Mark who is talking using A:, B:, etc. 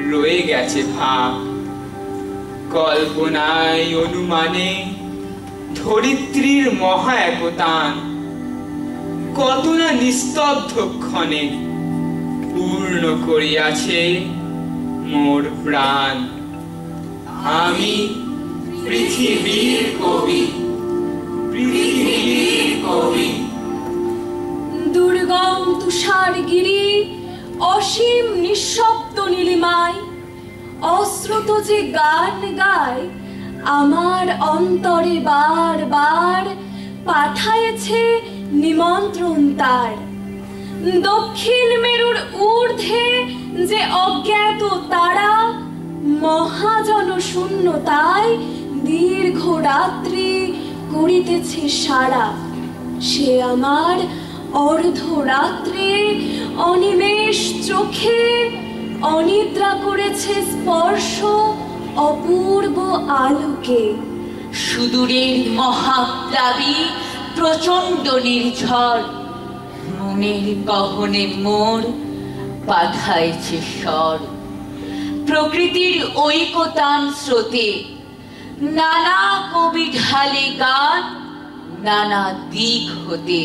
A: রয়ে গেছে ভাব। কল্পনায় অনুমানে ধরিত্রীর মহা একতান কত না নিস্তব্ধ ক্ষণে পূর্ণ করিয়াছে মোর প্রাণ। আমি পৃথিবীর কবি, পৃথিবীর কবি।
B: দুর্গম তুষারগিরি অসীম নিঃশব্দ নীলিমায় অশ্রুত যে গান গায় আমার অন্তরে বার বার পাঠায়েছে নিমন্ত্রণ তার। দক্ষিণ মেরুর ঊর্ধ্বে যে অজ্ঞাত তারা মহাজন শূন্যতায় দীর্ঘ রাত্রি করিতেছে সারা। সে আমার অর্ধরাত্রে অনিমেষ চোখে অনিদ্রা করেছে স্পর্শ অপূর্ব আলোকে।
C: সুদূরের মহাপ্লাবী প্রচণ্ড নির্ঝর মনের গহনে মোর বাধাইছে স্বর। প্রকৃতির ঐকতান স্রোতে নানা কবি ঢালে গান নানা দিক হতে।